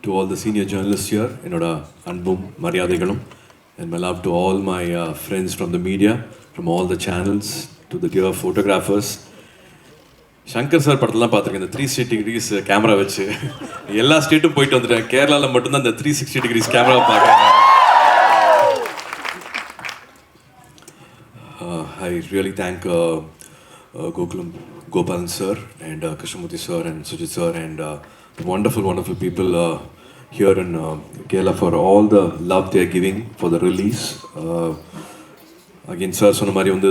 to all the senior journalists here, என்னோட அன்பும் மரியாதைகளும், and my love to all my friends from the media, from all the channels, to the dear photographers. Shankar sir படத்தெல்லாம் பார்த்துருக்கேன், இந்த 360 degrees camera வச்சு எல்லா ஸ்டேட்டும் போயிட்டு வந்துட்டேன். கேரளாவில் மட்டும்தான் இந்த 360 degrees கேமரா பார்க்குறேன். I really thank Gopalan sir and Krishnamurthy sir and Sujit sir and the wonderful people here in Kerala for all the love they are giving for the release. Again, sir,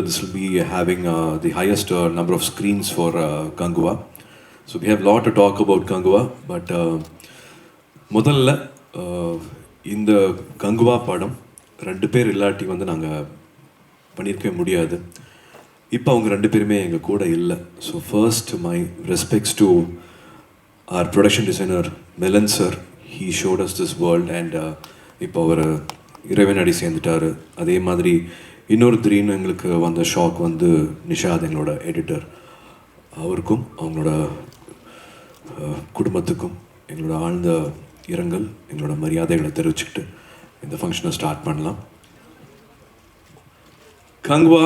this will be having the highest number of screens for Kanguva. So we have a lot to talk about Kanguva, but முதல்ல இந்த கங்குவா படம் 2 பேர் இல்லாட்டி நாங்கள் பண்ணியிருக்கவே முடியாது. இப்போ அவங்க 2 பேருமே எங்கள் கூட இல்லை. So first my respects to our production designer Milan sir. He showed us this world and இப்போ அவர் இறைவனடி சேர்ந்துட்டார். அதே மாதிரி இன்னொரு திடீர்னு எங்களுக்கு வந்த ஷாக் நிஷாத் எங்களோட எடிட்டர், அவருக்கும் அவங்களோட குடும்பத்துக்கும் எங்களோட ஆழ்ந்த இரங்கல், எங்களோட மரியாதைகளை தெரிவிச்சுக்கிட்டு இந்த ஃபங்க்ஷனை ஸ்டார்ட் பண்ணலாம். Kanguva,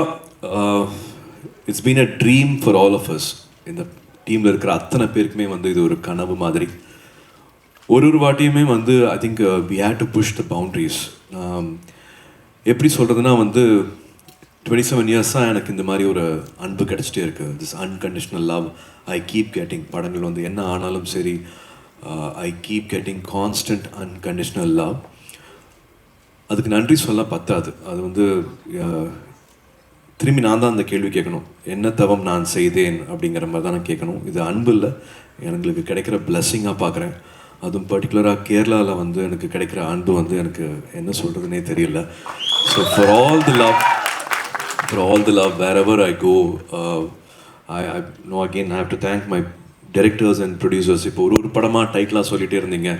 it's been a dream for all of us. இந்த டீமில் இருக்கிற அத்தனை பேருக்குமே இது ஒரு கனவு மாதிரி. ஒரு வாட்டியுமே I think we had to push the boundaries. எப்படி சொல்கிறதுனா 27 இயர்ஸாக எனக்கு இந்த மாதிரி ஒரு அன்பு கிடச்சிட்டே இருக்குது. This unconditional love I keep getting. படங்கள் என்ன ஆனாலும் சரி, I keep getting constant unconditional love. அதுக்கு நன்றி சொல்ல பத்தாது. அது திரும்பி நான் தான் அந்த கேள்வி கேட்கணும், என்ன தவம் நான் செய்தேன் அப்படிங்கிற மாதிரி தான் நான் கேட்கணும். இது அன்பு இல்லை, எங்களுக்கு கிடைக்கிற பிளெஸ்ஸிங்காக பார்க்குறேன். அதுவும் பர்டிகுலராக கேரளாவில் எனக்கு கிடைக்கிற அன்பு எனக்கு என்ன சொல்கிறதுனே தெரியல. So for all the love wherever I go, I know again I have to thank my directors and producers. இப்போ ஒரு படமாக டைட்டிலாக சொல்லிகிட்டே இருந்தீங்க.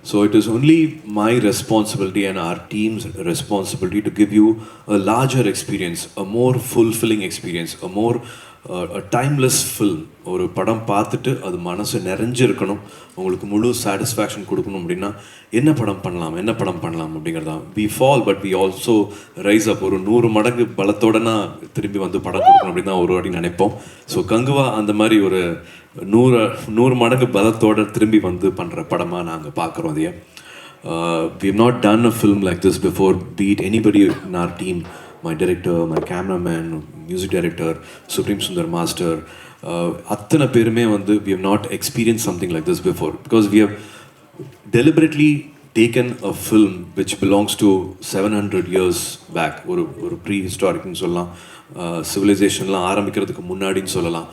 So it is only my responsibility and our team's responsibility to give you a larger experience, a more fulfilling experience, a timeless film. ஒரு படம் பார்த்துட்டு அது மனசு நிறைஞ்சிருக்கணும், உங்களுக்கு முழு சாட்டிஸ்ஃபேக்ஷன் கொடுக்கணும். அப்படின்னா என்ன படம் பண்ணலாம் அப்படிங்கிறது தான். We fall but we also rise up. ஒரு 100 மடங்கு பலத்தோட திரும்பி படம் கொடுக்கணும் அப்படின்னு தான் ஒரு வாட்டி நினைப்போம். ஸோ கங்குவா அந்த மாதிரி ஒரு 100 மடங்கு பலத்தோட திரும்பி பண்ணுற படமாக நாங்கள் பார்க்குறோம். அதையே we have not done a film like this before, be it anybody in our team, my director, my cameraman, music director, Supreme Sundar Master, அத்தனை பேருமே we have not experienced something like this before, because we have deliberately taken a film which belongs to 700 years back, ஒரு ப்ரீஹிஸ்டாரிக்னு சொல்லலாம், சிவிலைசேஷன்லாம் ஆரம்பிக்கிறதுக்கு முன்னாடின்னு சொல்லலாம்.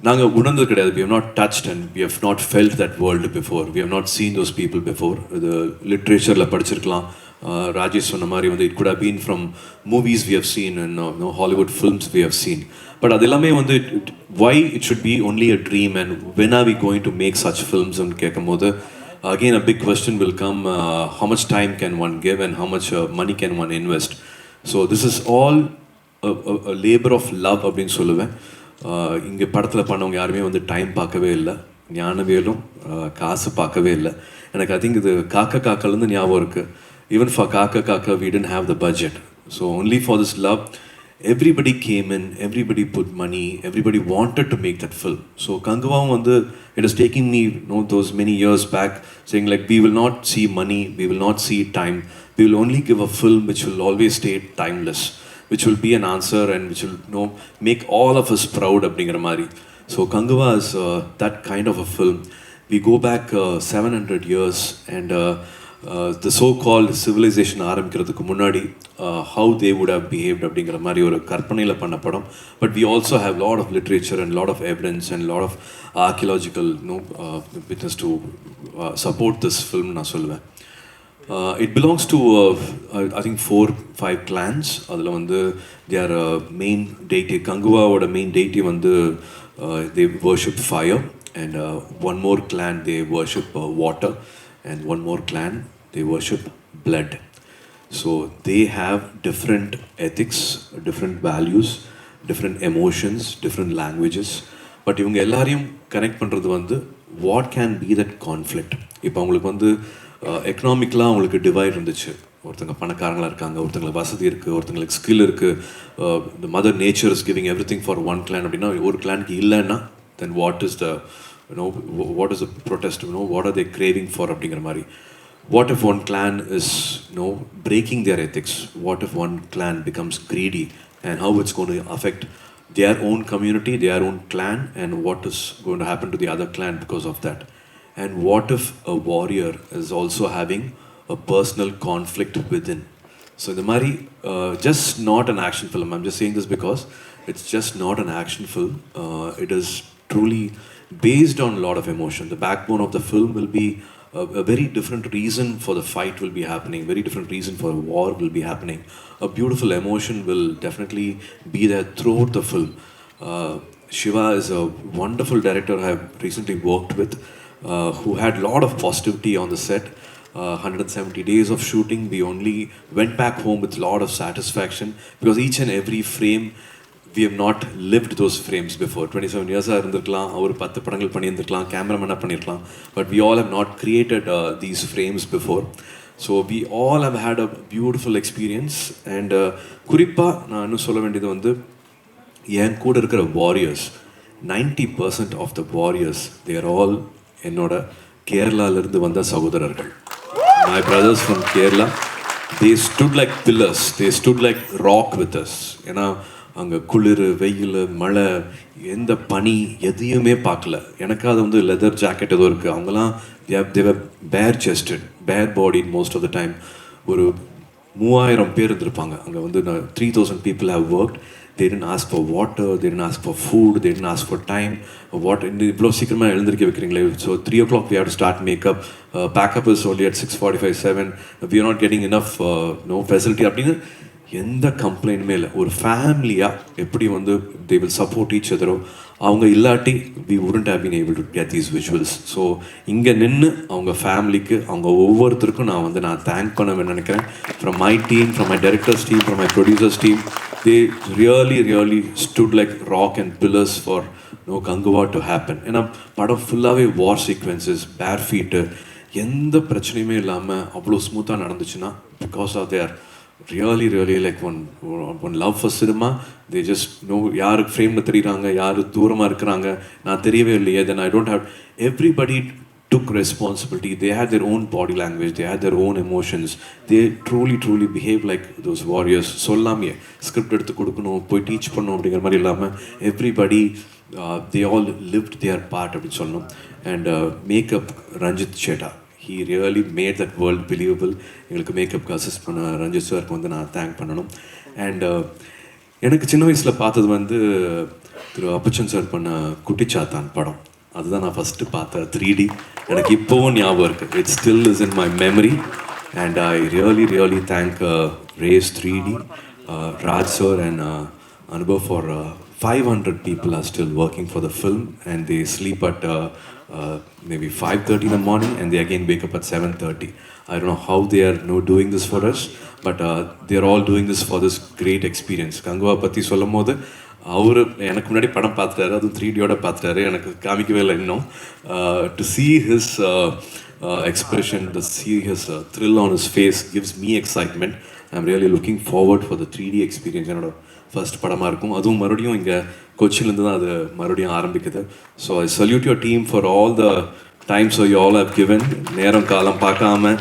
நாங்கள் உணர்ந்தது கிடையாது. We have not touched and we have not felt that world before. We have not seen those people before. இது லிட்ரேச்சரில் படிச்சிருக்கலாம். ராஜேஷ் சொன்ன மாதிரி it could have been from movies we have seen and Hollywood films we have seen. But அது எல்லாமே why it should be only a dream and when are we going to make such films and கேட்கும் போது again a big question will come, how much time can one give and how much money can one invest. So this is all a labor of love அப்படின்னு சொல்லுவேன். இங்கே படத்தில் பண்ணவங்க யாருமே time பார்க்கவே இல்லை, ஞானவேலும் காசு பார்க்கவே இல்லை. எனக்கு ஐ திங்க் இது காக்காலேருந்து ஞாபகம் இருக்குது. ஈவன் ஃபார் காக்கா we didn't have the budget. So only for this love everybody came in, everybody put money, everybody wanted to make that film. So Kanguvaum it is taking me those many years back saying like we will not see money, we will not see time, we will only give a film which will always stay timeless, which will be an answer and which will make all of us proud அப்படிங்கிற மாதிரி. So Kanguva is that kind of a film. We go back 700 years and the so-called civilization ஆரம்பிக்கிறதுக்கு முன்னாடி how they would have behaved அப்படிங்கிற மாதிரி ஒரு கற்பனையில் பண்ண படம். But we also have lot of literature and lot of evidence and lot of archaeological witness to support this film நான் சொல்லுவேன். It belongs to I think 4-5 clans. அதில் they are main deity. Kanguva ஓட main deity they worship fire, and one more clan they worship water, and one more clan they worship blood. So they have different ethics, different values, different emotions, different languages. But இவங்க எல்லாரையும் connect பண்ணுறது what can be that conflict. இப்போ அவங்களுக்கு வந்து எக்கனாமிக்கலாக அவங்களுக்கு divide இருந்துச்சு. ஒருத்தங்க பணக்காரங்களாக இருக்காங்க, ஒருத்தங்களுக்கு வசதி இருக்குது, ஒருத்தங்களுக்கு ஸ்கில் இருக்குது, the mother nature is giving everything for one clan அப்படின்னா ஒரு கிளானுக்கு இல்லைன்னா then what is the what is the protest, what are they craving for அப்படிங்கிற மாதிரி. What if one clan is breaking their ethics? What if one clan becomes greedy, and how it's going to affect their own community, their own clan, and what is going to happen to the other clan because of that? And what if a warrior is also having a personal conflict within? So the mari just not an action film. I'm just saying this because it's just not an action film. It is truly based on a lot of emotion. The backbone of the film will be a very different reason for the fight will be happening, very different reason for a war will be happening. A beautiful emotion will definitely be there throughout the film. Shiva is a wonderful director I have recently worked with, who had a lot of positivity on the set. 170 days of shooting, we only went back home with a lot of satisfaction because each and every frame, we have not lived those frames before. 27 years இருந்திருக்கலாம், அவர் 10 படங்கள் பண்ணியிருந்திருக்கலாம், கேமராமேனாக பண்ணியிருக்கலாம், but we all have not created these frames before. So we all have had a beautiful experience. And குறிப்பாக நான் இன்னும் சொல்ல வேண்டியது வந்து என் கூட இருக்கிற warriors, 90% of the warriors they're all என்னோட கேரளாவிலிருந்து வந்த சகோதரர்கள். My brothers from Kerala, they stood like pillars, they stood like rock with us. ஏன்னா அங்கே குளிர், வெயில், மழை, எந்த பனி எதையுமே பார்க்கல. எனக்கு அது வந்து லெதர் ஜாக்கெட் ஏதோ இருக்குது. அவங்களாம் தேவர் bare chested, bare bodied most of the time. ஒரு 3000 பேர் இருந்திருப்பாங்க அங்கே வந்து. 3000 people have worked. They didn't ask for water, they didn't ask for food, they didn't ask for time. இவ்வளோ சீக்கிரமாக எழுந்திருக்க வைக்கிறீங்களே. So 3 o'clock we have to start makeup. Backup is only at 6:45, 7. We are not getting enough facility அப்படின்னு எந்த கம்ப்ளைண்ட்டுமே இல்லை. ஒரு ஃபேமிலியாக எப்படி வந்து they will support each other. அவங்க இல்லாட்டி we wouldn't have been able to get these visuals. So இங்கே நின்று அவங்க ஃபேமிலிக்கு, அவங்க ஒவ்வொருத்தருக்கும் நான் தேங்க் பண்ண நினைக்கிறேன். From my team, from my director's team, from my producer's team, they really stood like rock and pillars for Kanguva to happen. ஏன்னா படம் ஃபுல்லாகவே வார் சீக்வன்சஸ், பேர் ஃபீட்டு, எந்த பிரச்சனையுமே இல்லாமல் அவ்வளோ ஸ்மூத்தாக நடந்துச்சுன்னா because of their really like one love for cinema. They just know யாருக்கு ஃப்ரேமில் தெரியுறாங்க, யார் தூரமாக இருக்கிறாங்க, நான் தெரியவே இல்லையே. Then I don't have, everybody took responsibility. They had their own body language, they had their own emotions. They truly behave like those warriors. சொல்லாமே script எடுத்து கொடுக்கணும், போய் டீச் பண்ணணும் அப்படிங்கிற மாதிரி இல்லாமல் everybody they all lived their part அப்படின்னு சொல்லணும். And makeup, ரஞ்சித் சேட்டா, he really made that world believable. எங்களுக்கு மேக்கப்க்கு அசிஸ்ட் பண்ண ரஞ்சித் சாருக்கு வந்து நான் தேங்க் பண்ணணும். அண்ட் எனக்கு சின்ன வயசில் பார்த்தது வந்து திரு அப்பச்சன் சார் பண்ண குட்டிச்சாத்தான் படம். அதுதான் நான் ஃபஸ்ட்டு பார்த்த 3D. எனக்கு இப்போவும் ஞாபகம் இருக்குது. It still is in my memory. And I really thank race 3D, Raj sir and Anubhav for 500 people are still working for the film, and they sleep at maybe 5:30 in the morning and they again wake up at 7:30. I don't know how they are doing this for us, but they are all doing this for this great experience. Kanguva பற்றி சொல்லும் போது அவர் எனக்கு முன்னாடி படம் பார்த்துட்டாரு, அதுவும் 3Dயோட பார்த்துட்டாரு, எனக்கு காமிக்கவே இல்லை இன்னும். To see his expression, to see his thrill on his face gives me excitement. I'm really looking forward for the 3D experience. என்னோட ஃபர்ஸ்ட் படமாக இருக்கும். அதுவும் மறுபடியும் இங்கே கொச்சிலேருந்து தான் அது மறுபடியும் ஆரம்பிக்குது. So I salute your team for all the times you all have given. நேரம் காலம் பார்க்காம,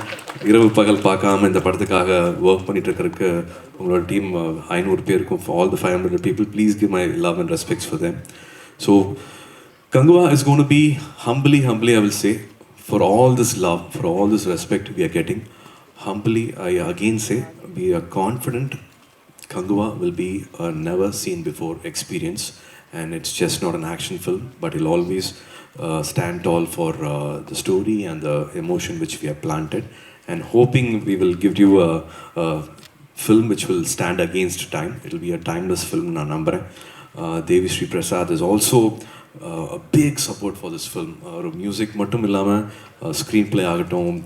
இரவு பகல் பார்க்காம இந்த படத்துக்காக ஒர்க் பண்ணிட்டு இருக்கிறதுக்கு உங்களோட டீம் 500 பேருக்கும், for all the 500 people, please give my love and respects for them. So Kanguva is going to be humbly I will say, for all this love, for all this respect we are getting, humbly I again say we are confident Kanguva will be a never seen before experience, and it's just not an action film, but it'll always stand tall for the story and the emotion which we have planted, and hoping we will give you a film which will stand against time. It'll be a timeless film, na nambaren. Devi Sri Prasad is also a big support for this film. Music மட்டும் இல்லாமல் screen play ஆகட்டும்,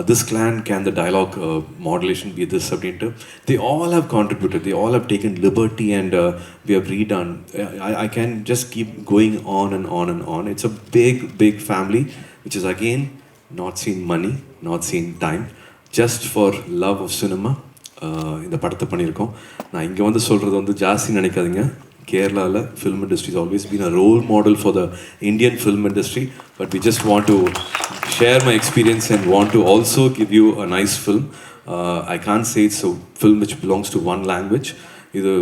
this clan can the dialogue modulation be this அப்படின்ட்டு, they all have contributed, they all have taken liberty and we have redone. I can just keep going on and on and on. It's a big family which is again not seen money, not seen time, just for love of cinema. இந்த படத்தை பண்ணியிருக்கோம். நான் இங்கே வந்து சொல்கிறது வந்து ஜாஸ்தி நினைக்காதீங்க. கேரளாவில் film industry has always been a role model for the Indian film industry, but we just want to share my experience and want to also give you a nice film. I can't say it's a film which belongs to one language. இது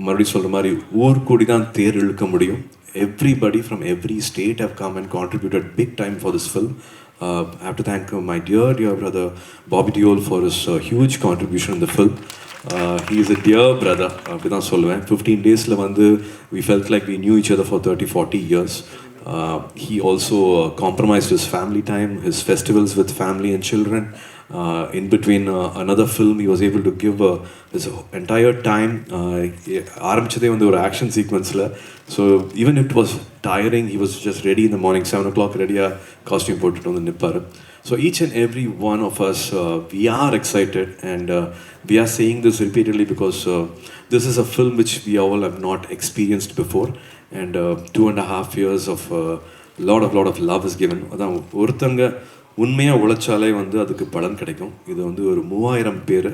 மறுபடியும் சொல்கிற மாதிரி ஊர் கூடி தான் தேர் இழுக்க முடியும். Everybody from every state have come and contributed big time for this film. I have to thank my dear brother Bobby Deol for his huge contribution in the film. He is a dear brother. அப்படிதான் சொல்லுவேன். 15 daysல வந்து we felt like we knew each other for 30-40 years. He also compromised his family time, his festivals with family and children. In between another film, he was able to give his entire time. ஆரம்பிச்சதே வந்து ஒரு action sequenceல. So even if it was tiring, he was just ready in the morning, 7 o'clock ready-ஆ costume போட்டுட்டு வந்து நிற்பாரு. So each and every one of us, we are excited and we are saying this repeatedly because this is a film which we all have not experienced before, and 2.5 years of lot of love is given. அதான் ஒருத்தங்க உண்மையாக உழைச்சாலே வந்து அதுக்கு பலன் கிடைக்கும். இது வந்து ஒரு 3000 பேர்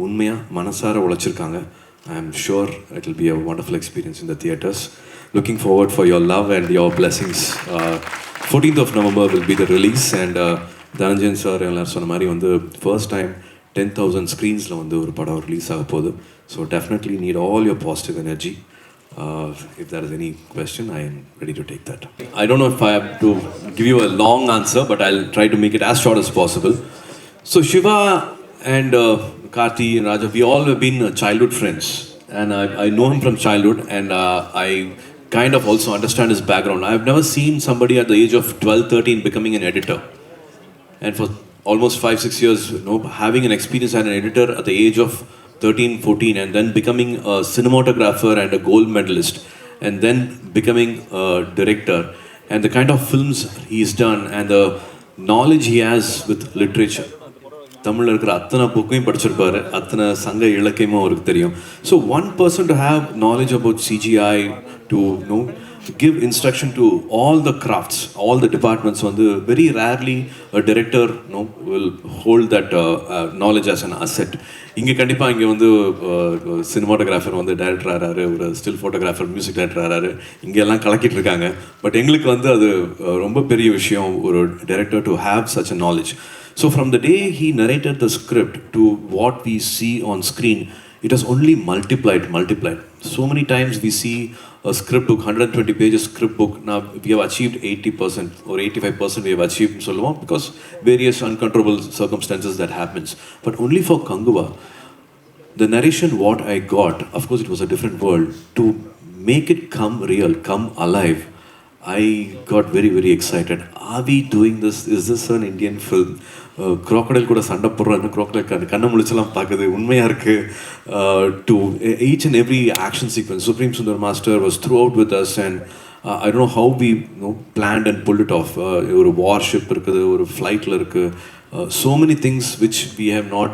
உண்மையாக மனசார உழைச்சிருக்காங்க. I am sure it will be a wonderful experience in the theatres. Looking forward for your love and your blessings. 14th of November will be the release, and Dhananjan sir எல்லாரும் சொன்ன மாதிரி வந்து ஃபர்ஸ்ட் டைம் 10,000 ஸ்க்ரீன்ஸில் வந்து ஒரு படம் release ஆக போகுது. So definitely need all your positive energy. If there is any question, I am ready to take that. I don't know if I have to give you a long answer, but I'll try to make it as short as possible. So Shiva and Karthi and Raja, we all have been childhood friends, and I know him from childhood, and I kind of also understand his background. I've never seen somebody at the age of 12-13 becoming an editor. And for almost 5-6 years, having an experience as an editor at the age of 13-14, and then becoming a cinematographer and a gold medalist, and then becoming a director, and the kind of films he's done and the knowledge he has with literature. தமிழில் இருக்கிற அத்தனை புக்கையும் படிச்சிருப்பாரு, அத்தனை சங்க இலக்கியமும் அவருக்கு தெரியும். So one person to have knowledge about CGI, to give instruction to all the crafts, all the departments. வந்து very rarely a director will hold that knowledge as an asset. இங்கே கண்டிப்பாக இங்கே வந்து சினிமாட்டோகிராஃபர் வந்து டைரக்டர் ஆகிறாரு, ஒரு still photographer music director ஆகிறாரு, இங்கெல்லாம் கலக்கிட்டு இருக்காங்க. பட் எங்களுக்கு வந்து அது ரொம்ப பெரிய விஷயம், ஒரு director to have such a knowledge. So from the day he narrated the script to what we see on screen, it has only multiplied. So many times we see a script book, 120 pages script book. Now we have achieved 80% or 85% we have achieved so long because various uncontrollable circumstances that happens. But only for Kanguva, the narration what I got, of course it was a different world. To make it come real, come alive, I got very excited. Are we doing this? Is this an Indian film? Crocodile கூட சண்டை போடுறாங்க, crocodile கண்ணை முழிச்செல்லாம் பார்க்குது, உண்மையாக இருக்குது. To each and every action sequence, Supreme Sundar Master was throughout with us, and I don't know how we planned and pulled it off. ஒரு warship இருக்குது, ஒரு flightல இருக்குது, so many things which we have not,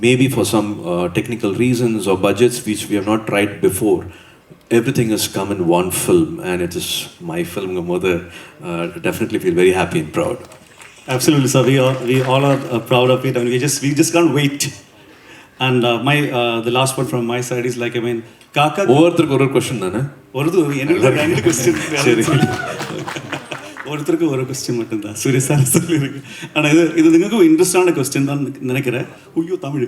maybe for some technical reasons or budgets which we have not tried before. Everything has come in one film, and it is my film. Mother, definitely feel very happy and proud. Absolutely, sir. We all are proud of it, and we just can't wait. And the last one from my side is like, I mean, Kaka. ஒவ்வொருத்தருக்கு ஒரு question தானே? எனக்கு ரெண்டு question. சரி. ஒருத்தருக்கு ஒரு question மட்டும்தான். சூரிய சார் சொல்லியிருக்கு. ஆனால் இது നിങ്ങൾക്ക് இன்ட்ரெஸ்டான கொஸ்டின் தான் நினைக்கிறேன். ஐயோ தமிழ்.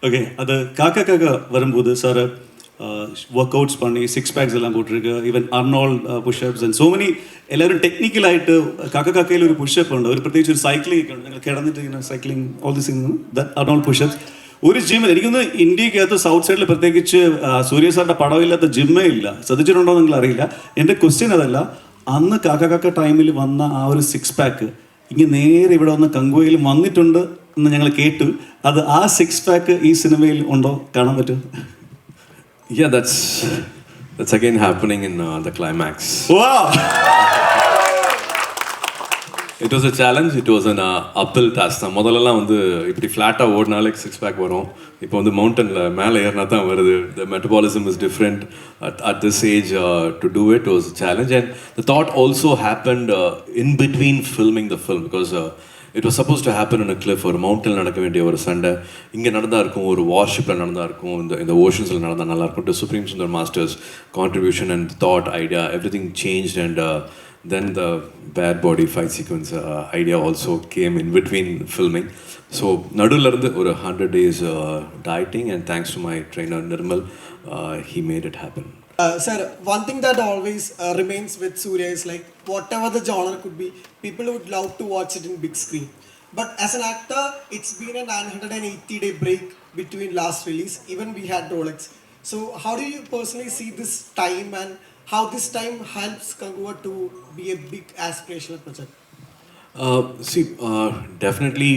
ஓகே அது காக்கா வரும்போது சார் ஒர்க் அவுட்ஸ் பண்ணி 6 packs எல்லாம் போட்டிருக்கு. Even Arnold pushups and so many എല്ലാവരും ടെക്നിക്കലായിട്ട് കാക്കയിൽ ഒരു പുഷപ്പ് ഉണ്ട്, ഒരു പ്രത്യേകിച്ച് ഒരു സൈക്ലിംഗ് ഒക്കെ ഉണ്ട്. നിങ്ങൾ കിടന്നിട്ട് ഇങ്ങനെ cycling all this Arnold push-ups. ഒരു ജിം എനിക്കൊന്ന് ഇന്ത്യക്കകത്ത് സൗത്ത് സൈഡിൽ പ്രത്യേകിച്ച് സൂര്യ സാറിൻ്റെ പടമില്ലാത്ത ജിമ്മേ ഇല്ല. ശ്രദ്ധിച്ചിട്ടുണ്ടോ നിങ്ങൾ അറിയില്ല. എൻ്റെ ക്വസ്റ്റ്യൻ അതല്ല, അന്ന് കാക്ക ടൈമിൽ വന്ന ആ ഒരു 6 pack ഇങ്ങനെ നേരെ ഇവിടെ വന്ന് കങ്കുവയിൽ വന്നിട്ടുണ്ട് എന്ന് ഞങ്ങൾ കേട്ടു. അത് ആ 6 pack ഈ സിനിമയിൽ ഉണ്ടോ, കാണാൻ പറ്റും? Yeah, That's again happening in the climax. Wow. It was a challenge. It was an uphill task. முதல்லலாம் வந்து இப்படி ஃப்ளாட்டாக ஓடினாலே சிக்ஸ் பேக் வரும். இப்போ வந்து மவுண்டனில் மேலே ஏறினா தான் வருது. The metabolism is different at this age. To do it was a challenge, and the thought also happened in between filming the film, because it was supposed to happen in a cliff. ஒரு மவுண்டனில் நடக்க வேண்டிய ஒரு சண்டை இங்கே நடந்தா இருக்கும், ஒரு வார்ஷிப்பில் நடந்தா இருக்கும், இந்த ஓஷன்ஸில் நடந்தால் நல்லாயிருக்கும். To Supreme Sundar Master's contribution and thought, idea, everything changed, and then the bad body fight sequence idea also came in between filming. So நடுவில் இருந்து ஒரு 100 days dieting, and thanks to my trainer Nirmal, he made it happen. Sir, one thing that always remains with Suriya is like whatever the genre could be, people would love to watch it in big screen. But as an actor, it's been a 980-day break between last release. Even we had Rolex. So how do you personally see this time, and how this time helps Kanguva to be a big aspirational project? Definitely,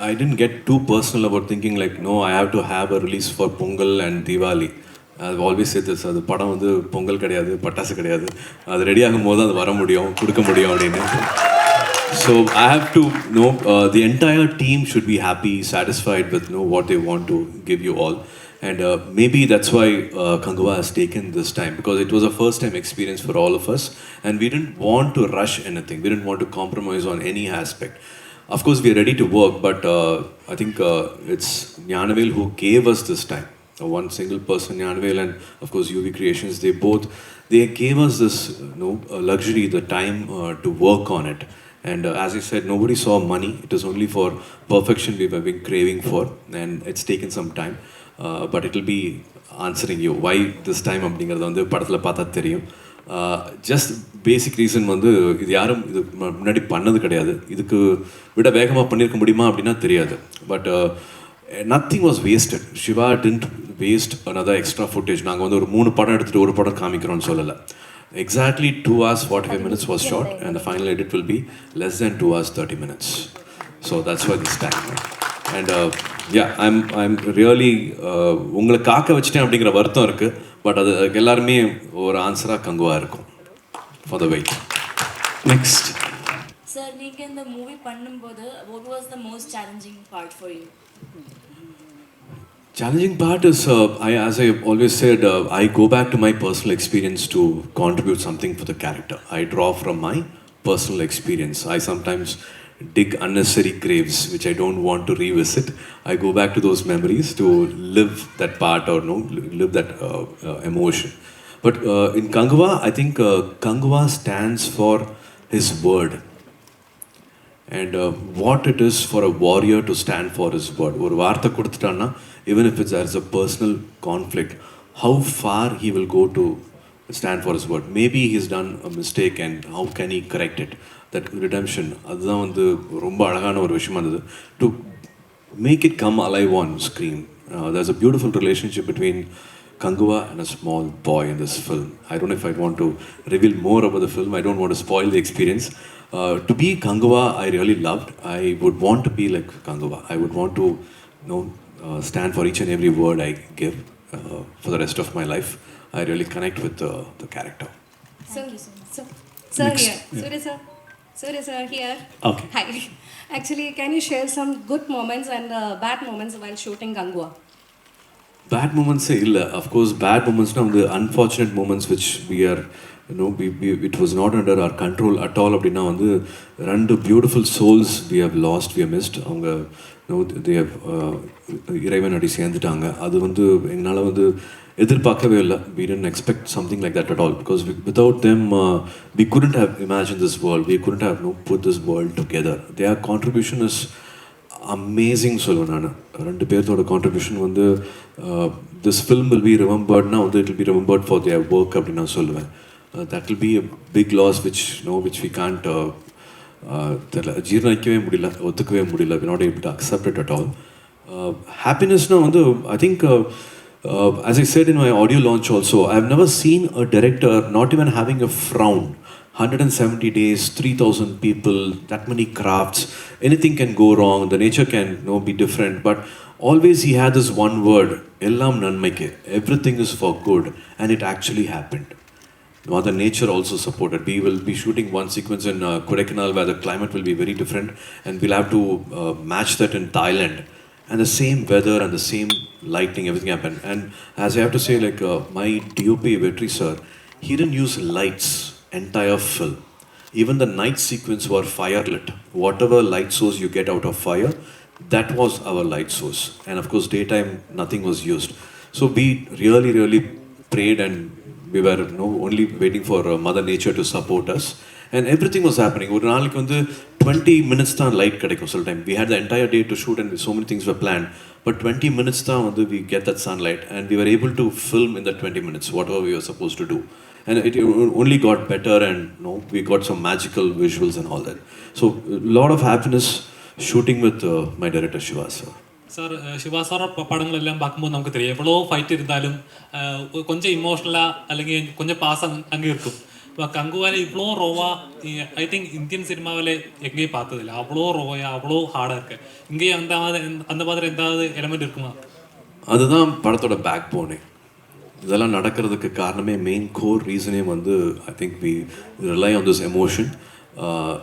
I didn't get too personal about thinking like, no, I have to have a release for Pongal and Diwali. I've always said this, அது படம் வந்து பொங்கல் கிடையாது, பட்டாசு கிடையாது, அது ready ஆகும் போது அது வர முடியும், கொடுக்க முடியும் அப்படின்னு. So I have to know the entire team should be happy, satisfied with what they want to give you all. And maybe that's why Kanguva has taken this time, because it was a first time experience for all of us, and we didn't want to rush anything. We didn't want to compromise on any aspect. Of course, we are ready to work, but I think it's Gnanavel who gave us this time. One single person, Gnanavel, and of course UV Creations, they gave us this luxury, the time to work on it. And as I said, nobody saw money. It is only for perfection we have been craving for, and it's taken some time. But it will be answering you why this time அப்படிங்கிறது வந்து படத்தில் பார்த்தா தெரியும். Just பேசிக் reason வந்து இது யாரும் இது முன்னாடி பண்ணது கிடையாது. இதுக்கு விட வேகமாக பண்ணியிருக்க முடியுமா அப்படின்னா தெரியாது. But nothing was wasted. Siva didn't waste another extra footage. நாங்கள் வந்து ஒரு 3 படம் எடுத்துகிட்டு ஒரு படம் காமிக்கிறோன்னு சொல்லலை. Exactly 2 hours 45 minutes was shot, and the final edit will be less than 2 hours 30 minutes. So that's why this time. And I'm really உங்களை காக்க வச்சிட்டேன் அப்படிங்கிற வருத்தம் இருக்குது. பட் அது எல்லாருமே ஒரு ஆன்சராக கங்குவா இருக்கும் for the wait. Next. Sir, நீங்கள் இந்த மூவி பண்ணும்போது what was the most challenging part for you? Challenging part is, as I always said, I go back to my personal experience to contribute something for the character. I draw from my personal experience. I sometimes dig unnecessary graves which I don't want to revisit. I go back to those memories to live that part, or live that emotion. But in Kanguva, I think Kanguva stands for his word. And what it is for a warrior to stand for his word. ஒரு வார்த்தை கொடுத்துட்டான்னா, even if there's a personal conflict, how far he will go to stand for his word. Maybe he's done a mistake, and how can he correct it? That redemption, அதுதான் வந்து ரொம்ப அழகான ஒரு விஷயமா இருந்தது. To make it come alive on screen. There's a beautiful relationship between Kanguva and a small boy in this film. I don't know if I want to reveal more about the film. I don't want to spoil the experience. To be Kanguva, I really loved. I would want to be like Kanguva. I would want to stand for each and every word I give for the rest of my life. I really connect with the character. Thank you so much. Sir Next. here. Yeah. Surya sir here. Okay. Hi. Actually, can you share some good moments and bad moments while shooting Kanguva? Bad moments illa. Of course, bad moments na the unfortunate moments which we are it was not under our control at all. அப்படின்னா வந்து 2 beautiful souls we have lost, we have missed. அவங்க they have இறைவன் அடி சேர்ந்துட்டாங்க. அது வந்து என்னால் வந்து எதிர்பார்க்கவே இல்லை. We didn't expect something like that at all, because without them we couldn't have imagined this world. We couldn't have put this world together. Their contribution is amazing. சொல்லுவேன் நான் 2 பேர்த்தோட contribution வந்து this film will be remembered now. It will be remembered for their work அப்படின்னு நான் சொல்லுவேன். That will be a big loss which we can't ஜீர்ணிக்கவே முடியல, ஒத்துக்கவே முடியல. We're not able to accept it at all. Happiness now வந்து I think as I said in my audio launch also, I've never seen a director not even having a frown. 170 days, 3,000 people, that many crafts, anything can go wrong, the nature can be different, but always he had this one word, எல்லாம் நன்மைக்கு, everything is for good, and it actually happened. Mother Nature also supported. We will be shooting one sequence in Kodaikanal where the climate will be very different, and we'll have to match that in Thailand. And the same weather and the same lighting, everything happened. And as I have to say, like my DOP Vetri sir, he didn't use lights entire film. Even the night sequence were fire lit. Whatever light source you get out of fire, that was our light source. And of course, daytime nothing was used. So we really prayed, and we were only waiting for Mother Nature to support us. And everything was happening. ஒரு நாளைக்கு வந்து 20 minutes தான் light கிடைக்கும் சில time. We had the entire day to shoot and so many things were planned. But 20 minutes தான் வந்து we get that sunlight, and we were able to film in that 20 minutes whatever we were supposed to do. And it only got better, and we got some magical visuals and all that. So a lot of happiness shooting with my director Shiva sir. Sir Shiva സാറെ പടങ്ങളെല്ലാം பார்க்கும்போது നമുക്ക് தெரியும் எவ்வளோ fight இருந்தாலும் கொஞ்சம் இமோஷனலாக അല്ലെങ്കിൽ கொஞ்சம் pass அங்கே இருக்கும். இப்போ கங்குவால இவ்வளோ ரோவா ஐ திங்க் இந்தியன் சினிமாவில் எங்கேயும் பார்த்ததில்ல. அவ்வளோ ரோயா அவ்வளோ ஹார்டாக இருக்கு. இங்கேயும் அந்த மாதிரி எந்தாவது எலமெண்ட் இருக்குமா? அதுதான் படத்தோட பேக் போனே. இதெல்லாம் நடக்கிறதுக்கு காரணமே மெயின் கோர் ரீசனே வந்து I think we rely on this emotion.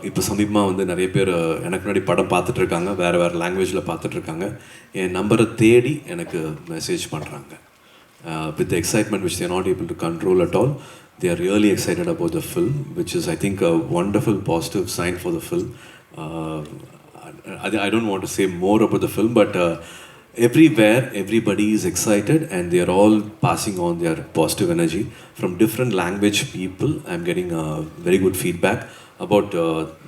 இப்போ சமீபமாக வந்து நிறைய பேர் எனக்கு முன்னாடி படம் பார்த்துட்ருக்காங்க, வேறு லாங்குவேஜில் பார்த்துட்ருக்காங்க. என் நம்பரை தேடி எனக்கு மெசேஜ் பண்ணுறாங்க with excitement which they are not able to control at all. They are really excited about the film, which is I think a wonderful positive sign for the film. I don't want to say more about the film, but everywhere everybody is excited and they are all passing on their positive energy from different language people. I'm getting very good feedback about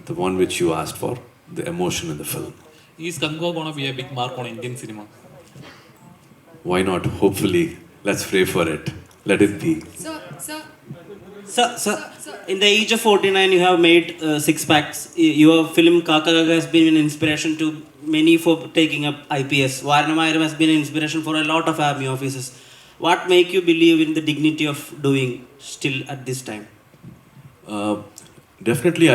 the one which you asked for, the emotion in the film. Is Kanguva going to be a big mark on Indian cinema? Why not? Hopefully. Let's pray for it. Let it be. Sir, in the age of 49, you have made six packs. Your film Kaka Kaka has been an inspiration to many for taking up IPS. Varnamayiram has been an inspiration for a lot of army officers. What make you believe in the dignity of doing still at this time? Definitely,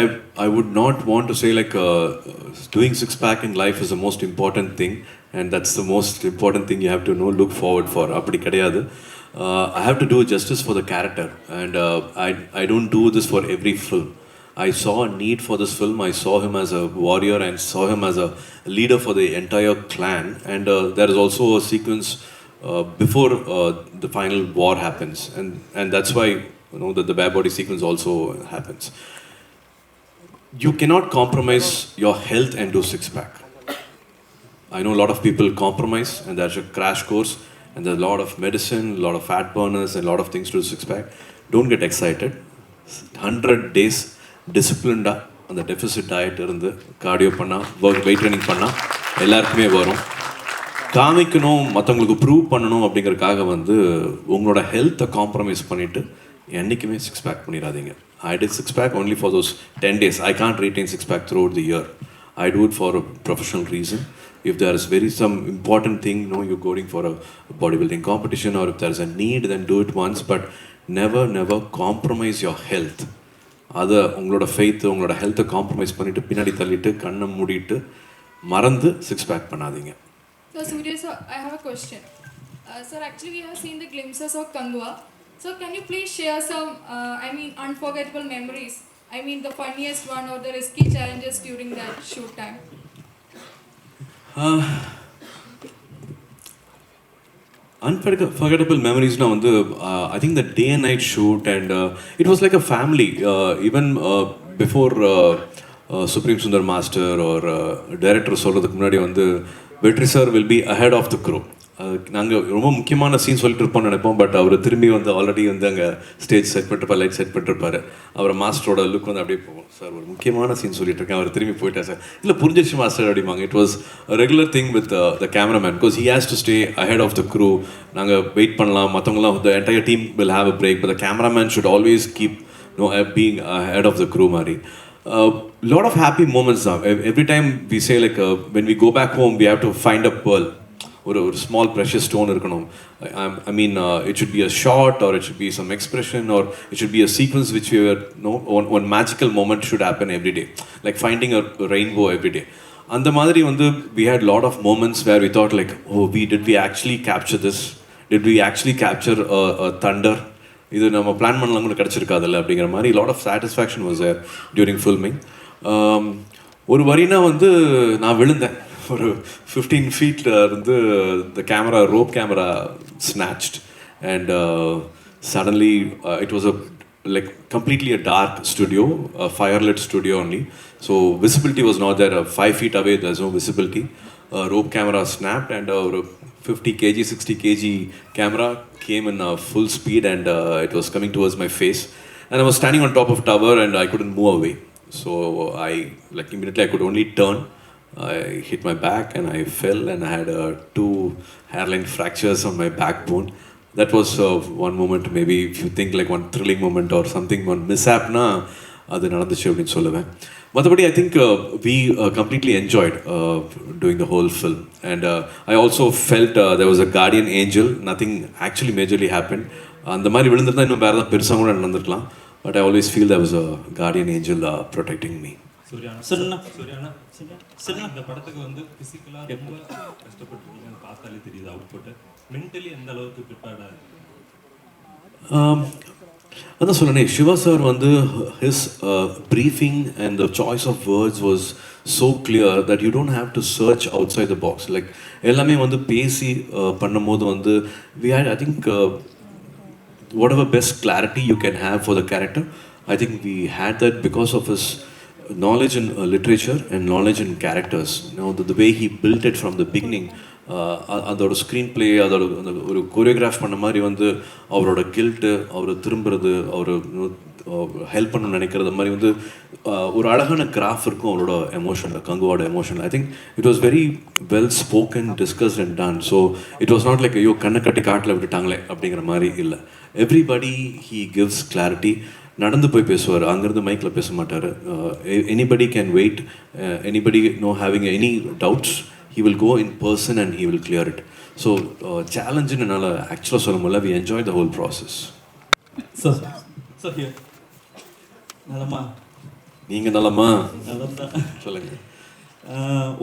I would not want to say like doing six-pack in life is the most important thing, and that's the most important thing you have to look forward for. Appadi kedaiyadu. I have to do justice for the character, and I don't do this for every film. I saw a need for this film. I saw him as a warrior and saw him as a leader for the entire clan. And there is also a sequence before the final war happens, and that's why that the bare body sequence also happens. You cannot compromise your health and do six-pack. I know a lot of people compromise, and there's a crash course, and there's a lot of medicine, a lot of fat burners, and a lot of things to do six-pack. Don't get excited. 100 days disciplined on the deficit diet இருந்து cardio பண்ணா, weight training பண்ணா எல்லாருக்குமே வரும். காமிக்கணும், மற்றவங்களுக்கு prove பண்ணணும் அப்படிங்கிறதுக்காக வந்து உங்களோட ஹெல்த்தை காம்ப்ரமைஸ் பண்ணிவிட்டு என்றைக்குமே சிக்ஸ்-பேக் பண்ணிடாதீங்க. I did six-pack only for those 10 days. I can't retain six-pack throughout the year. I do it for a professional reason. If there is some important thing, you're going for a bodybuilding competition, or if there's a need, then do it once, but never compromise your health. அதை உங்களோட faith, உங்களோட ஹெல்த்தை compromise பண்ணிவிட்டு பின்னாடி தள்ளிட்டு கண்ணை மூடிட்டு மறந்து சிக்ஸ்-பேக் பண்ணாதீங்க. So Surya sir, I have a question. Sir, actually we have seen the glimpses of Kanguva. So can you please share some, unforgettable memories? The funniest one or the risky challenges during that shoot time? Unforgettable memories now வந்து I think the day and night shoot, and it was like a family. Even before Supreme Sundar Master or director சொல்கிறதுக்கு முன்னாடி வந்து வெற்றி sir will be ahead of the crew. நாங்கள் ரொம்ப முக்கியமான scene சொல்லிட்டு இருப்போம்னு நினைப்போம், பட் அவர் திரும்பி வந்து ஆல்ரெடி வந்து அங்கே ஸ்டேஜ் செட் பண்ணிருப்பார், லைட் செட் பண்ணிருப்பார். அவர் மாஸ்டரோட லுக் வந்து அப்படியே போகும், சார் ஒரு முக்கியமான சீன் சொல்லிட்டு இருக்கேன், அவர் திரும்பி போயிட்டார் சார், இல்லை புரிஞ்சிச்சு மாஸ்டர் அப்படிம்பாங்க. It was regular thing with the cameraman, because he has to stay ahead of the crew. நாங்கள் வெயிட் பண்ணலாம், மற்றவங்களாம் the entire team will have a break, but the cameraman should always keep being ahead of the crew மாதிரி. Lot of happy moments now. Every time we say like when we go back home we have to find a pearl, or a small precious stone irukkanum. It should be a shot, or it should be some expression, or it should be a sequence which we were one magical moment should happen every day, like finding a rainbow every day. And the madri vandu we had lot of moments where we thought like, oh, we actually capture this did we actually capture a thunder? இது நம்ம plan பண்ணலாம் கூட கிடச்சிருக்காதில்ல அப்படிங்கிற மாதிரி lot of satisfaction was there during filming. ஒரு வரினா வந்து நான் விழுந்தேன் ஒரு 15 ஃபீட்டில் இருந்து the camera, rope camera snatched and suddenly it was a like completely a dark studio, a firelit studio only, so visibility was not there. 5 feet away there's no visibility. Rope camera snapped and a 50 kg 60 kg camera came in full speed and it was coming towards my face, and I was standing on top of tower and I couldn't move away, so I like immediately I could only turn. I hit my back and I fell and I had 2 hairline fractures on my backbone. That was one moment, maybe if you think like one thrilling moment or something, one mishap na adu nadandhuchu appdin solluven. Mathapadi I think we completely enjoyed doing the whole film, and I also felt there was a guardian angel. Nothing actually majorly happened. அந்த மாதிரி விழுந்திருந்தா இன்னும் வேறு ஏதாவது பெருசாக கூட நடந்திருக்கலாம், but I always feel there was a guardian angel protecting me. இந்த படத்துக்கு வந்து பிசிக்கலா ரொம்ப கஷ்டப்பட்டுருக்கீங்க பார்த்தாலே தெரியுது அவுட்புட். மென்டலி எந்த அளவுக்கு ப்ரிப்பேர்டா இருக்கு? அதான் சொன்னேன், சிவா சார் வந்து his briefing and the choice of words was so clear that you don't have to search outside the box. Like எல்லாமே வந்து பேசி பண்ணும்போது வந்து we had, I think whatever best clarity you can have for the character, I think we had that because of his knowledge in literature and knowledge in characters. You know, the way he built it from the beginning, அதோட screen play, அதோட அந்த ஒரு choreograph பண்ண மாதிரி வந்து அவரோட guilt, அவர் திரும்புறது, அவர் help பண்ண நினைக்கிறது மாதிரி வந்து ஒரு அழகான கிராஃப் இருக்கும் அவரோட எமோஷனில், கங்குவோட எமோஷனில். I think it was very well spoken, discussed and done. So it was not like ஐயோ கண்ணை கட்டி காட்டில் விட்டுட்டாங்களே அப்படிங்கிற மாதிரி இல்லை. Everybody he gives clarity. நடந்து போய் பேசுவார், அங்கேருந்து மைக்கில் பேச மாட்டார். Anybody can wait, anybody no having any doubts, he will go in person and he will clear it. So challenge in another actual solomala, we enjoyed the whole process. So here நலமா நீங்க நலமா சொல்லுங்க.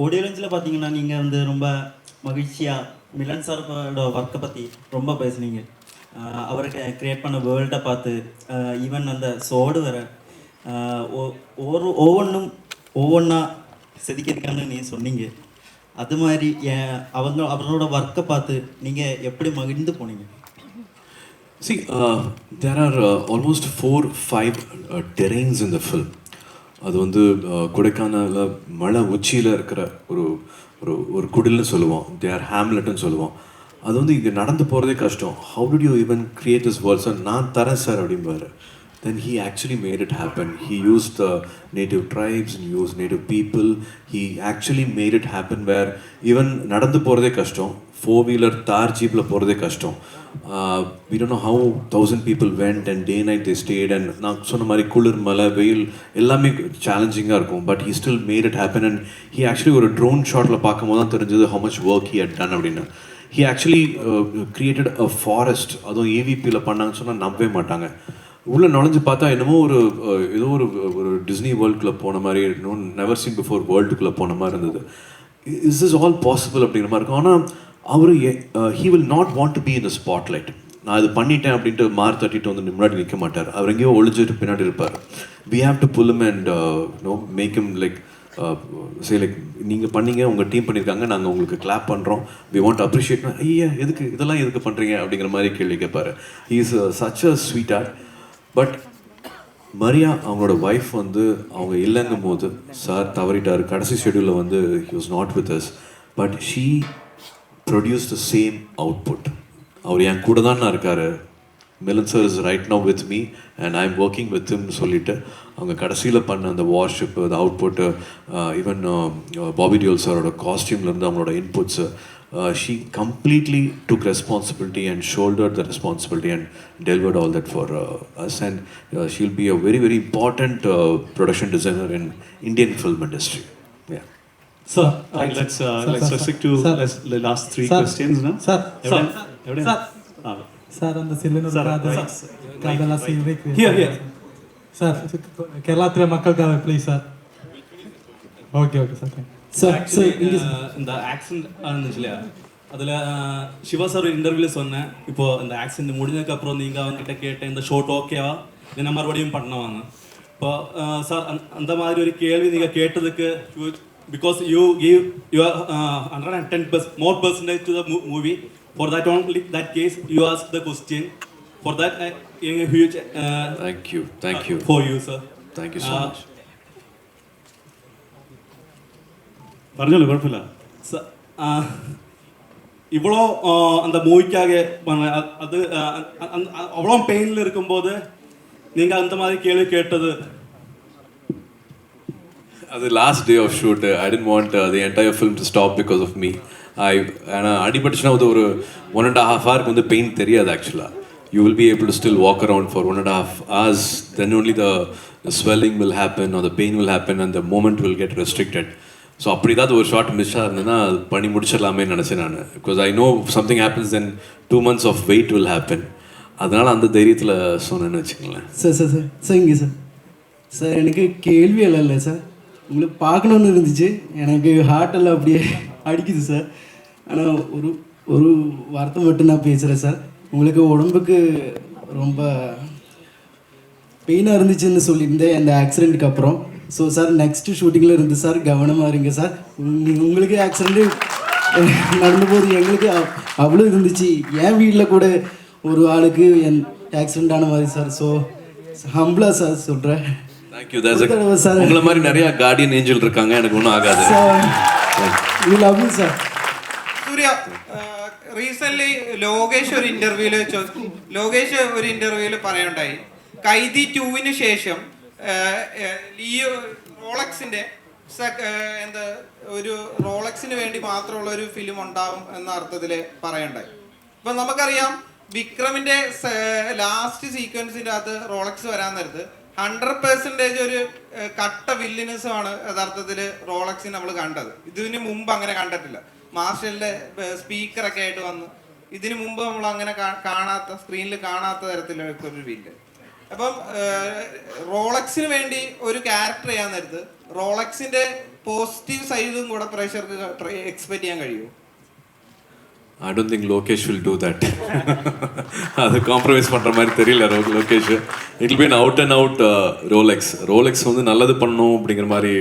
Audio லான்ச்சில் பார்த்தீங்கன்னா நீங்கள் வந்து ரொம்ப மகிழ்ச்சியாக Milan சாரோட ஒர்க்கை பற்றி ரொம்ப பேசுனீங்க. அவருக்கு க்ரியேட் பண்ண வேர்ல்டை பார்த்து ஈவன் அந்த சோடு வர ஒவ்வொன்றா செதுக்கியிருக்கான்னு நீ சொன்னீங்க. அது மாதிரி அவரோட ஒர்க்கை பார்த்து நீங்கள் எப்படி மகிழ்ந்து போனீங்க? See, there are almost 4-5 terrains in the film. அது வந்து கொடைக்கானலில் மலை உச்சியில் இருக்கிற ஒரு ஒரு ஒரு குடில்னு சொல்லுவோம், தேர் ஹேம்லெட்னு சொல்லுவோம். அது வந்து இங்கே நடந்து போகிறதே கஷ்டம். How did you even create this world? Sir நான் தரேன் சார் அப்படிம்பாரு. Then he actually made it happen. He used the native tribes and used native people. He actually made it happen where even நடந்து போகிறதே கஷ்டம், 4-wheeler தார் ஜீப்பில் போகிறதே கஷ்டம். We don't know how 1,000 people went and day night they stayed, and நான் சொன்ன மாதிரி குளிர் மலை வெயில் எல்லாமே சேலஞ்சிங்காக இருக்கும். But he still made it happen, and he actually ஒரு ட்ரோன் ஷாட்டில் பார்க்கும்போது தான் தெரிஞ்சது how much work he had done அப்படின்னு. He actually created a forest. அதுவும் ஏவிபியில் பண்ணாங்கன்னு சொன்னால் நம்பவே மாட்டாங்க. உள்ளே நுழைஞ்சு பார்த்தா என்னமோ ஒரு ஏதோ ஒரு டிஸ்னி வேர்ல்டுக்குள்ளே போன மாதிரி, நெவர் சீன் பிஃபோர் வேர்ல்டுக்குள்ளே போன மாதிரி இருந்தது. இஸ் திஸ் ஆல் பாசிபிள் அப்படிங்கிற மாதிரி இருக்கும். ஆனால் அவர் he will not want to be in the spotlight. நான் இது பண்ணிட்டேன் அப்படின்ட்டு மார் தட்டிட்டு வந்து முன்னாடி நிற்க மாட்டார். அவர் எங்கேயோ ஒழிஞ்சிட்டு பின்னாடி இருப்பார். We have to pull him and make him like say like நீங்கள் பண்ணீங்க, உங்கள் டீம் பண்ணியிருக்காங்க, நாங்கள் உங்களுக்கு கிளாப் பண்ணுறோம், வி வாண்ட் டு அப்ரிஷியேட். ஐயா எதுக்கு இதெல்லாம் எதுக்கு பண்ணுறீங்க அப்படிங்கிற மாதிரி கேள்வி கேட்பார். He is such a sweet art. But Maria அவங்களோட ஒய்ஃப் வந்து அவங்க இல்லைங்கும் போது சார் தவறிட்டார். கடைசி ஷெடியூலில் வந்து he was not with us, but she produce the same output. அவர் என் கூட தான் இருக்கார், Milan sir is right now with me and I am working with ஹிம்னு சொல்லிட்டு அவங்க கடைசியில் பண்ண அந்த வார்ஷிப், அந்த அவுட்புட்டு, ஈவன் பாபி டியோல் சாரோட காஸ்டியூம்லேருந்து அவங்களோட inputs, she completely took responsibility and shouldered the responsibility and delivered all that for us, and she'll be a very very important production designer in Indian film industry. Yeah. Sir, let's stick to the last 3 questions now. Sir, sir, on the cylinder kadala silrik here sir, Kerala மக்களுக்காக please sir. Okay sir. So இந்த accent இருந்துச்சு இல்லையா, அதில் Siva sir ஒரு இன்டர்வியூவில் சொன்னேன், இப்போது இந்த ஆக்சிடென்ட் முடிஞ்சதுக்கப்புறம் நீங்கள் அவங்ககிட்ட கேட்ட இந்த ஷோட் ஓகேவா என்ன மறுபடியும் பண்ணுவாங்க. இப்போ சார் அந்த மாதிரி ஒரு கேள்வி நீங்கள் கேட்டதுக்கு because you give your 110% more percentage to the movie, for that only that case you ask the question, for that a huge thank you for you sir. Thank you so much. പറഞ്ഞോളൂ, കുഴപ്പമില്ല. இவ்வளோ அந்த மூவிக்காக அது அவ்வளோ பெயினில் இருக்கும்போது நீங்கள் அந்த மாதிரி கேள்வி கேட்டது? The last day of shoot, I didn't want the entire film to stop because of me. அடிபட்டுச்சுன்னா வந்து ஒரு 1.5 hours வந்து பெயின் தெரியாது ஆக்சுவலாக. You will be able to still walk around for 1.5 hours, then only the swelling will happen or the pain will happen and the moment will get restricted. So அப்படி ஏதாவது ஒரு short miss இருந்ததுன்னா அது பண்ணி முடிச்சிடலாமே நினச்சேன் நான். Because I know something happens then 2 months of wait will happen. அதனால் அந்த தைரியத்தில் சொன்னேன்னு வச்சுக்கோங்களேன். சார் இங்கே சார் எனக்கு கேள்வி எல்லாம் இல்லை சார், உங்களுக்கு பார்க்கணுன்னு இருந்துச்சு, எனக்கு ஹார்ட்டெல்லாம் அப்படியே அடிக்குது சார். ஆனால் ஒரு வார்த்தை மட்டும் நான் பேசுகிறேன் சார். உங்களுக்கு உடம்புக்கு ரொம்ப பெயினாக இருந்துச்சுன்னு சொல்லியிருந்தேன் அந்த ஆக்சிடெண்ட்டுக்கு அப்புறம். ஸோ சார் நெக்ஸ்ட்டு ஷூட்டிங்கில் இருந்து சார் கவனமாக இருங்க சார். உங்களுக்கு ஆக்சிடெண்ட்டு நடந்தபோது எங்களுக்கு அவ்வளோ இருந்துச்சு. என் வீட்டில் கூட ஒரு ஆளுக்கு ஆக்சிடெண்ட் ஆன மாதிரி சார். ஸோ ஹம்பிளா சார் சொல்கிறேன். தேங்க்யூ. உங்களை மாதிரி நிறைய கார்டியன் ஏஞ்சல் இருக்காங்க, எனக்கு ஒன்றும் ஆகாது. സൂര്യ, റീസെന്റ് ലോകേഷ് ഒരു ഇന്റർവ്യൂല് പറയുണ്ടായി, കൈദി 2-ന് ശേഷം റോളക്സിന്റെ ഒരു റോളക്സിന് വേണ്ടി മാത്രമുള്ള ഒരു ഫിലിം ഉണ്ടാവും എന്ന അർത്ഥത്തിൽ പറയുണ്ടായി. ഇപ്പൊ നമുക്കറിയാം വിക്രമിന്റെ ലാസ്റ്റ് സീക്വൻസിന്റെ അകത്ത് റോളക്സ് വരാൻ നേരത്ത് 100% ഒരു കട്ട വില്ലിനസുമാണ് യഥാർത്ഥത്തിൽ റോളക്സിന് നമ്മൾ കണ്ടത്. ഇതിന് മുമ്പ് അങ്ങനെ കണ്ടിട്ടില്ല. മാർഷലിന്റെ സ്പീക്കറൊക്കെ ആയിട്ട് വന്ന് ഇതിനു മുമ്പ് നമ്മൾ അങ്ങനെ സ്ക്രീനിൽ കാണാത്ത തരത്തിലൊക്കെ ഒരു വില്ല്. അപ്പം റോളക്സിന് വേണ്ടി ഒരു ക്യാരക്ടർ ചെയ്യാൻ നേരത്ത് റോളക്സിന്റെ പോസിറ്റീവ് സൈഡും കൂടെ പ്രേക്ഷകർക്ക് എക്സ്പെക്ട് ചെയ്യാൻ കഴിയുമോ? I don't think Lokesh will do that. அது காம்ப்ரமைஸ் பண்ணுற மாதிரி தெரியல Lokesh. It will be an out and out Rolex வந்து நல்லது பண்ணணும் அப்படிங்கிற மாதிரி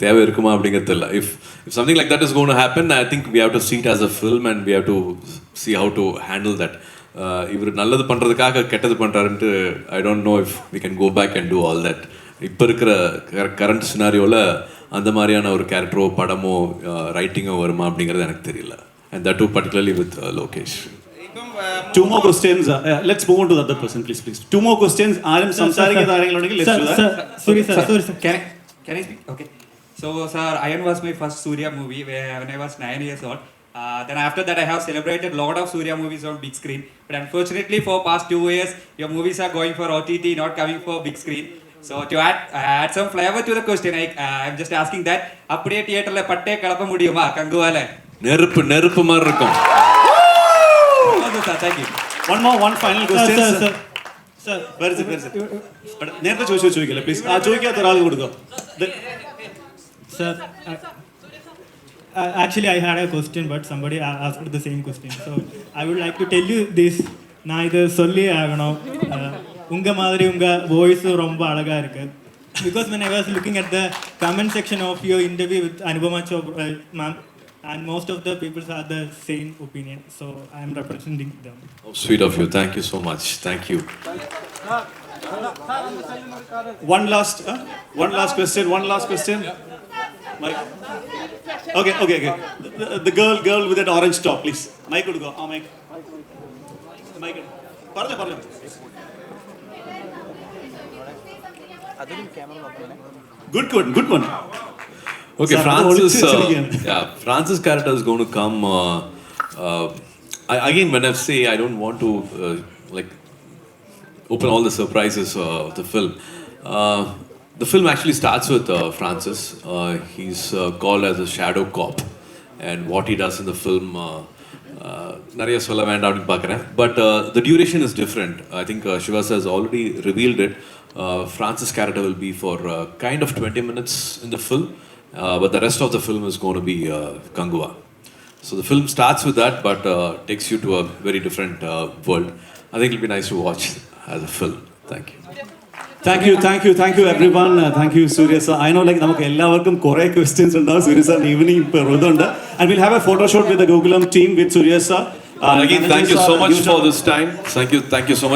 தேவை இருக்குமா அப்படிங்கிறது இல்லை. If something like that is going to happen, I think we have to see it as a film and we have to see how to handle that. இவர் நல்லது பண்ணுறதுக்காக கெட்டது பண்ணுறாருன்ட்டு I don't know if we can go back and do all that. இப்போ இருக்கிற current சினாரியோவில் அந்த மாதிரியான ஒரு கேரக்டரோ படமோ ரைட்டிங்கோ வருமா அப்படிங்கிறது எனக்கு தெரியல. And that too particularly with Lokesh. 2 more questions. Let's move on to the other person, please. 2 more questions. ആരും സംസാരിക്കാതെ ആരെങ്കിലും ഉണ്ടെങ്കിൽ let's do that. Sorry sir. Can I speak? Okay. So sir, Iron was my first Suriya movie when I was 9 years old. Then after that I have celebrated lot of Suriya movies on big screen. But unfortunately for past 2 years your movies are going for OTT, not coming for big screen. So to add some flavor to the question, I'm just asking that அப்படியே தியேட்டர்ல பட்டே கலப்ப முடியுமா கங்குவால? நெருப்பு மாதிரி இருக்கும். Thank you. One final question. Sir. Where is it? But നേരത്തെ ചോദിക്കില്ല please. ചോദിക്കാത്ത ഒരാൾ കൊടുക്കോ. Sir, actually I had a question but somebody asked the same question. So I would like to tell you this. நான் இது சொல்லி ஆகணும். உங்க மாதிரி உங்க வாய்ஸ் ரொம்ப அழகா இருக்கு. Because when I was looking at the comment section of your interview with Anubama Chopra ma'am, and most of the people have the same opinion, so I am representing them. Oh, sweet of you. Thank you so much. Thank you. One last question. Mike. Okay. The girl with that orange top, please. Mike would go. Mike. Parle. Good one. Okay, Francis' character is going to come. Again, when I say I don't want to open all the surprises of the film. The film actually starts with Francis. He's called as a shadow cop, and what he does in the film, நிறைய சொல்ல வேண்டாம்னு பார்க்குறேன். But the duration is different. I think Shiva has already revealed it. Francis' character will be for kind of 20 minutes in the film. But the rest of the film is going to be Kanguva. So the film starts with that, but takes you to a very different world. I think it'll be nice to watch as a film. Thank you. Thank you everyone. Thank you Surya sir. I know like നമുക്ക് എല്ലാവർക്കും കുറേ questions ഉണ്ടാവും. Surya sir evening ഇപ്പോൾ ഇതുണ്ട്. And we'll have a photo shoot with the Gokulam team with Surya sir. Again, thank you so much for this time. Thank you so much.